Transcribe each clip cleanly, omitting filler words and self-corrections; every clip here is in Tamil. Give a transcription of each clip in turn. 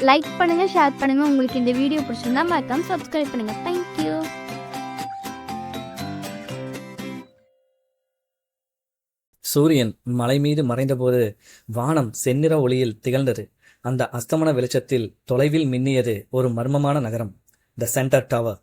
லைக் பண்ணுங்கள், ஷேர் பண்ணுங்கள். உங்களுக்கு இந்த வீடியோ பிடிச்சிருந்தா மறக்காம சப்ஸ்கிரைப் பண்ணுங்கள். தேங்க்யூ. சூரியன் மலை மீது மறைந்தபோது வானம் செந்நிற ஒளியில் திகழ்ந்தது. அந்த அஸ்தமன வெளிச்சத்தில் தொலைவில் மின்னியது ஒரு மர்மமான நகரம், த சென்டர் டவர்.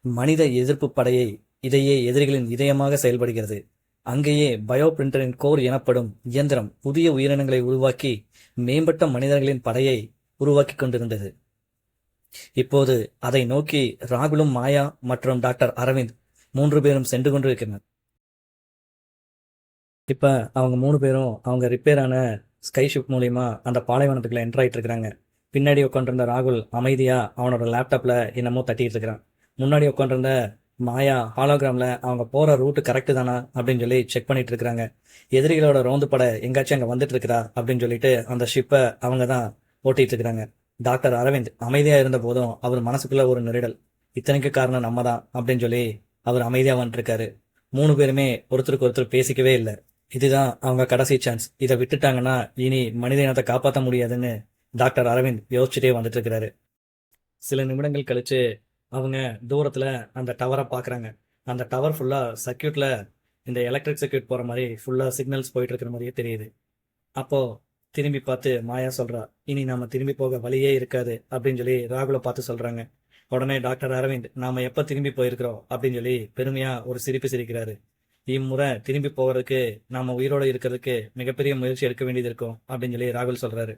மனித எதிர்ப்பு படையை இதையே எதிரிகளின் இதயமாக செயல்படுகிறது. அங்கேயே பயோ பிரிண்டரின் கோர் எனப்படும் இயந்திரம் புதிய உயிரினங்களை உருவாக்கி மேம்பட்ட மனிதர்களின் படையை உருவாக்கி கொண்டிருந்தது. இப்போது அதை நோக்கி ராகுலும், மாயா மற்றும் டாக்டர் அரவிந்த் 3 பேரும் சென்று கொண்டிருக்கிறார். இப்போ அவங்க 3 பேரும் அவங்க ரிப்பேரான ஸ்கை ஷிப் மூலிமா அந்த பாலைவனத்துக்குள்ள என்ட்ரு ஆகிட்டு இருக்கிறாங்க. பின்னாடி உட்காந்துருந்த ராகுல் அமைதியாக அவனோட லேப்டாப்பில் என்னமோ தட்டிட்டு இருக்கிறான். முன்னாடி உட்காந்துருந்த மாயா ஹாலோகிராமில் அவங்க போகிற ரூட்டு கரெக்டு தானா அப்படின்னு சொல்லி செக் பண்ணிட்டு இருக்கிறாங்க. எதிரிகளோட ரோந்து படை எங்காச்சும் அங்கே வந்துட்டு இருக்கிறா அப்படின்னு சொல்லிட்டு அந்த ஷிப்பை அவங்க தான் ஓட்டிகிட்டு இருக்கிறாங்க. டாக்டர் அரவிந்த் அமைதியாக இருந்த போதும் அவர் மனசுக்குள்ள ஒரு நெருடல். இத்தனைக்கு காரணம் நம்ம தான் அப்படின்னு சொல்லி அவர் அமைதியாக வந்துட்டுருக்காரு. 3 பேருமே ஒருத்தருக்கு ஒருத்தர் பேசிக்கவே இல்லை. இதுதான் அவங்க கடைசி சான்ஸ். இதை விட்டுட்டாங்கன்னா இனி மனித இனத்தை காப்பாற்ற முடியாதுன்னு டாக்டர் அரவிந்த் யோசிச்சுட்டே வந்துட்டு இருக்கிறாரு. சில நிமிடங்கள் கழிச்சு அவங்க தூரத்தில் அந்த டவரை பார்க்குறாங்க. அந்த டவர் ஃபுல்லாக சர்க்கியூட்டில் இந்த எலக்ட்ரிக் சர்க்கியூட் போகிற மாதிரி ஃபுல்லாக சிக்னல்ஸ் போயிட்டு இருக்கிற மாதிரியே தெரியுது. அப்போது திரும்பி பார்த்து மாயா சொல்கிறா, இனி நாம் திரும்பி போக வழியே இருக்காது அப்படின்னு சொல்லி ராகுலை பார்த்து சொல்கிறாங்க. உடனே டாக்டர் அரவிந்த், நாம் எப்போ திரும்பி போயிருக்கிறோம் அப்படின்னு சொல்லி பெருமையாக ஒரு சிரிப்பு சிரிக்கிறாரு. இம்முறை திரும்பி போகிறதுக்கு நாம் உயிரோடு இருக்கிறதுக்கு மிகப்பெரிய முயற்சி எடுக்க வேண்டியது இருக்கும் அப்படின்னு சொல்லி ராகுல் சொல்கிறாரு.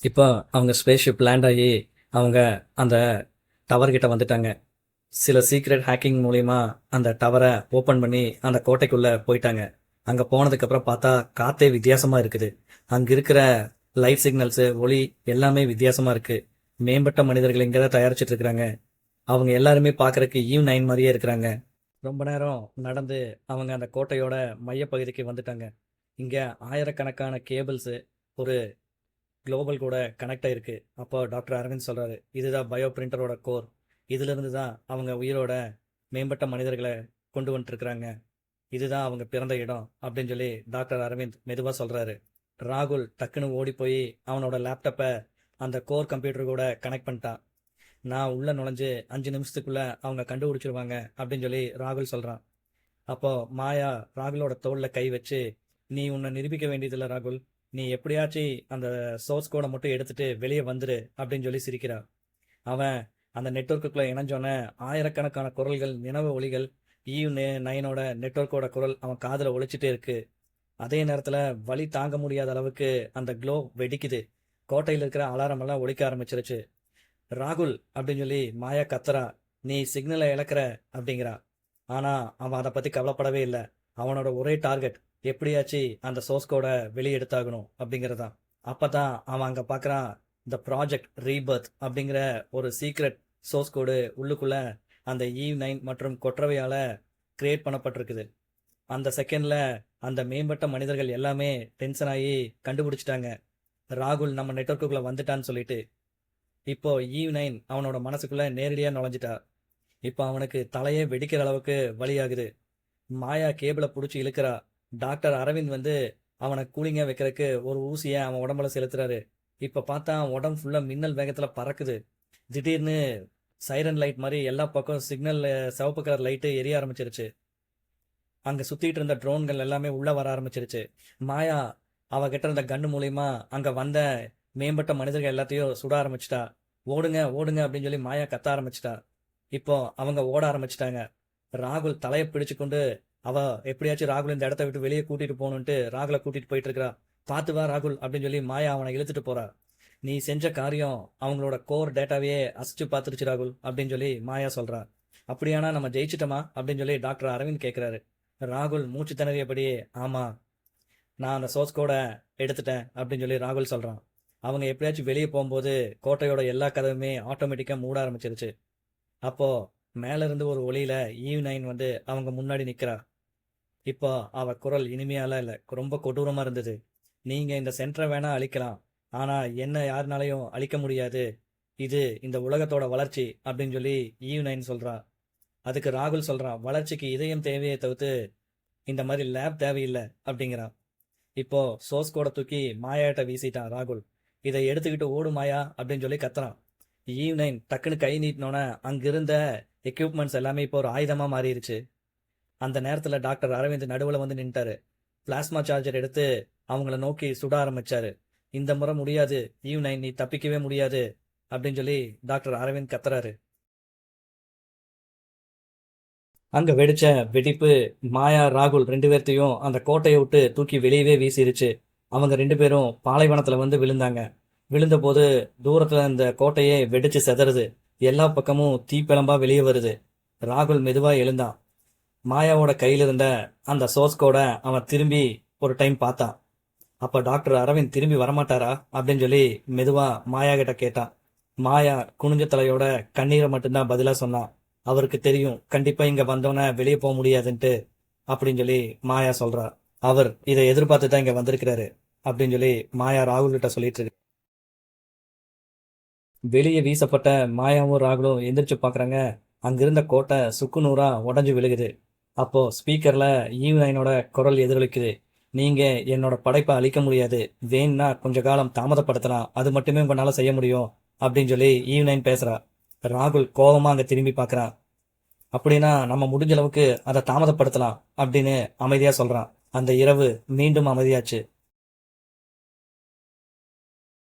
இப்போ அவங்க ஸ்பேஸ் ஷிப் லேண்ட் ஆகி அவங்க அந்த டவர்கிட்ட வந்துட்டாங்க. சில சீக்ரெட் ஹேக்கிங் மூலிமா அந்த டவரை ஓப்பன் பண்ணி அந்த கோட்டைக்குள்ளே போயிட்டாங்க. அங்கே போனதுக்கப்புறம் பார்த்தா காற்றே வித்தியாசமாக இருக்குது. அங்கே இருக்கிற லைட் சிக்னல்ஸு, ஒளி எல்லாமே வித்தியாசமாக இருக்குது. மேம்பட்ட மனிதர்கள் இங்கே தான் தயாரிச்சிட்டு இருக்கிறாங்க. அவங்க எல்லாருமே பார்க்குறக்கு ஈவ் 9 மாதிரியே இருக்கிறாங்க. ரொம்ப நேரம் நடந்து அவங்க அந்த கோட்டையோட மையப்பகுதிக்கு வந்துட்டாங்க. இங்கே ஆயிரக்கணக்கான கேபிள்ஸு ஒரு குளோபல் கூட கனெக்ட் ஆகிருக்கு. அப்போ டாக்டர் அரவிந்த் சொல்கிறாரு, இதுதான் பயோ பிரிண்டரோட கோர். இதிலிருந்து தான் அவங்க உயிரோட மேம்பட்ட மனிதர்களை கொண்டு வந்துட்டுருக்குறாங்க. இதுதான் அவங்க பிறந்த இடம் அப்படின்னு சொல்லி டாக்டர் அரவிந்த் மெதுவாக சொல்கிறாரு. ராகுல் டக்குன்னு ஓடி போய் அவனோட லேப்டாப்பை அந்த கோர் கம்ப்யூட்டர் கூட கனெக்ட் பண்ணிட்டான். நான் உள்ளே நுழைஞ்சு 5 நிமிஷத்துக்குள்ளே அவங்க கண்டுபிடிச்சிருவாங்க அப்படின்னு சொல்லி ராகுல் சொல்கிறான். அப்போது மாயா ராகுலோட தோளில் கை வச்சு, நீ உன்னை நிரூபிக்க வேண்டியதில்லை ராகுல், நீ எப்படியாச்சும் அந்த சோர்ஸ் கோடை மட்டும் எடுத்துகிட்டு வெளியே வந்துரு அப்படின்னு சொல்லி சிரிக்கிறான். அவன் அந்த நெட்வொர்க்குள்ளே இணைஞ்சோன்னே ஆயிரக்கணக்கான குரல்கள், நினைவு ஒலிகள், ஈவ் 9ஓட நெட்வொர்க்கோட குரல் அவன் காதில் ஒழிச்சிட்டே இருக்கு. அதே நேரத்தில் வலி தாங்க முடியாத அளவுக்கு அந்த க்ளோ வெடிக்குது. கோட்டையில் இருக்கிற அலாரம் எல்லாம் ஒழிக்க ஆரம்பிச்சிருச்சு. ராகுல் அப்படின்னு சொல்லி மாயா கத்துறா, நீ சிக்னலை இழக்கிற அப்படிங்கிறா. ஆனால் அவன் அதை பற்றி கவலைப்படவே இல்லை. அவனோட ஒரே டார்கெட் எப்படியாச்சு அந்த சோர்ஸ் கோடை வெளியே எடுத்தாகணும் அப்படிங்கிறதான். அப்போ தான் அவன் அங்கே பார்க்குறான், இந்த ப்ராஜெக்ட் ரீபர்த் அப்படிங்கிற ஒரு சீக்ரெட் சோர்ஸ் கோடு உள்ளுக்குள்ளே அந்த ஈவ் 9 மற்றும் கொற்றவையால் கிரியேட் பண்ணப்பட்டிருக்குது. அந்த செகண்டில் அந்த மேம்பட்ட மனிதர்கள் எல்லாமே டென்ஷன் ஆகி கண்டுபிடிச்சிட்டாங்க, ராகுல் நம்ம நெட்வொர்க்குள்ளே வந்துட்டான்னு சொல்லிட்டு. இப்போ ஈவ் 9 அவனோட மனசுக்குள்ளே நேரடியாக நுழைஞ்சிட்டா. இப்போ அவனுக்கு தலையே வெடிக்கிற அளவுக்கு வலியாகுது. மாயா கேபிளை பிடிச்சி இழுக்கிறா. டாக்டர் அரவிந்த் வந்து அவனை கூலிங்காக வைக்கிறதுக்கு ஒரு ஊசியை அவன் உடம்புல செலுத்துறாரு. இப்போ பார்த்தா அவன் உடம்பு ஃபுல்லாக மின்னல் வேகத்தில் பறக்குது. திடீர்னு சைரன் லைட் மாதிரி எல்லா பக்கம் சிக்னல் சிவப்பு கலர் லைட்டு எரிய ஆரம்பிச்சிருச்சு. அங்கே சுற்றிட்டு இருந்த ட்ரோன்கள் எல்லாமே உள்ளே வர ஆரம்பிச்சிருச்சு. மாயா அவகிட்ட இருந்த கன்று மூலிமா அங்கே வந்த மேம்பட்ட மனிதர்கள் எல்லாத்தையும் சுட ஆரம்பிச்சிட்டா. ஓடுங்க ஓடுங்க அப்படின்னு சொல்லி மாயா கத்த ஆரம்பிச்சிட்டா. இப்போ அவங்க ஓட ஆரம்பிச்சிட்டாங்க. ராகுல் தலையை பிடிச்சு கொண்டு அவ எப்படியாச்சும் ராகுல் இந்த இடத்த விட்டு வெளியே கூட்டிட்டு போகணுன்ட்டு ராகுலை கூட்டிட்டு போயிட்டு இருக்கிறா. பார்த்து வா ராகுல் அப்படின்னு சொல்லி மாயா அவனை இழுத்துட்டு போறா. நீ செஞ்ச காரியம் அவங்களோட கோர் டேட்டாவையே அசிச்சு பார்த்துருச்சு ராகுல் அப்படின்னு சொல்லி மாயா சொல்றா. அப்படியானா நம்ம ஜெயிச்சிட்டோமா அப்படின்னு சொல்லி டாக்டர் அரவிந்த் கேட்குறாரு. ராகுல் மூச்சு திணறியபடியே, ஆமாம், நான் அந்த சோர்ஸ் கோடை எடுத்துட்டேன் அப்படின்னு சொல்லி ராகுல் சொல்கிறான். அவங்க எப்படியாச்சும் வெளியே போகும்போது கோட்டையோட எல்லா கதவுமே ஆட்டோமேட்டிக்காக மூட ஆரம்பிச்சிருச்சு. அப்போது மேலேருந்து ஒரு ஒளியில் ஈவ் 9 வந்து அவங்க முன்னாடி நிற்கிறா. இப்போ அவள் குரல் இனிமையாலாம் இல்லை, ரொம்ப கொடூரமாக இருந்தது. நீங்கள் இந்த சென்டரை வேணால் அழிக்கலாம், ஆனால் என்ன யாருனாலையும் அழிக்க முடியாது. இது இந்த உலகத்தோட வளர்ச்சி அப்படின்னு சொல்லி ஈவ் 9 சொல்கிறா. அதுக்கு ராகுல் சொல்கிறான், வளர்ச்சிக்கு இதயம் தேவையை தவிர்த்து இந்த மாதிரி லேப் தேவையில்லை அப்படிங்கிறான். இப்போ சோர்ஸ் கோடை தூக்கி மாயாட்ட வீசிட்டான் ராகுல். இதை எடுத்துக்கிட்டு ஓடு மாயா அப்படின்னு சொல்லி கத்துறான். ஈவ்9 டக்குன்னு கை நீட்டினோன்னே அங்கிருந்த எக்யூப்மெண்ட்ஸ் எல்லாமே இப்போ ஒரு ஆயுதமா மாறிடுச்சு. அந்த நேரத்துல டாக்டர் அரவிந்த் நடுவுல வந்து நின்ட்டாரு. பிளாஸ்மா சார்ஜர் எடுத்து அவங்கள நோக்கி சுட ஆரம்பிச்சாரு. இந்த முறை முடியாது ஈவ்9, நீ தப்பிக்கவே முடியாது அப்படின்னு சொல்லி டாக்டர் அரவிந்த் கத்துறாரு. அங்க வெடிச்ச வெடிப்பு மாயா ராகுல் 2 பேர்த்தையும் அந்த கோட்டையை விட்டு தூக்கி வெளியவே வீசிருச்சு. அவங்க 2 பேரும் பாலைவனத்துல வந்து விழுந்தாங்க. விழுந்தபோது தூரத்துல இந்த கோட்டையே வெடிச்சு செதறுது. எல்லா பக்கமும் தீப்பிழம்பா வெளியே வருது. ராகுல் மெதுவா எழுந்தான். மாயாவோட கையில இருந்த அந்த சோர்ஸ் கோட அவன் திரும்பி ஒரு டைம் பார்த்தான். அப்ப டாக்டர் அரவிந்த் திரும்பி வரமாட்டாரா அப்படின்னு சொல்லி மெதுவா மாயா கிட்ட கேட்டான். மாயா குனிஞ்ச தலையோட கண்ணீரை மட்டும்தான் பதிலா சொன்னான். அவருக்கு தெரியும் கண்டிப்பா இங்க வந்தோன்னே வெளியே போக முடியாதுன்ட்டு அப்படின்னு சொல்லி மாயா சொல்றா. அவர் இதை எதிர்பார்த்து தான் இங்க வந்திருக்கிறாரு அப்படின்னு சொல்லி மாயா ராகுல் கிட்ட சொல்லிட்டு இருக்கு. வெளியே வீசப்பட்ட மாயாவும் ராகுலும் எந்திரிச்சு பாக்குறாங்க. அங்கிருந்த கோட்டை சுக்குநூறா உடஞ்சு விழுகுது. அப்போ ஸ்பீக்கர்ல ஈவ்9ஓட குரல் எதிரொலிக்குது. நீங்க என்னோட படைப்பை அழிக்க முடியாது, வேணும்னா கொஞ்ச காலம் தாமதப்படுத்தலாம், அது மட்டுமே உங்களால செய்ய முடியும் அப்படின்னு சொல்லி ஈவ்9 பேசுறா. ராகுல் கோபமா அங்க திரும்பி பார்க்கறான். அப்படின்னா நம்ம முடிஞ்ச அளவுக்கு அதை தாமதப்படுத்தலாம் அப்படின்னு அமைதியா சொல்றான். அந்த இரவு மீண்டும் அமைதியாச்சு.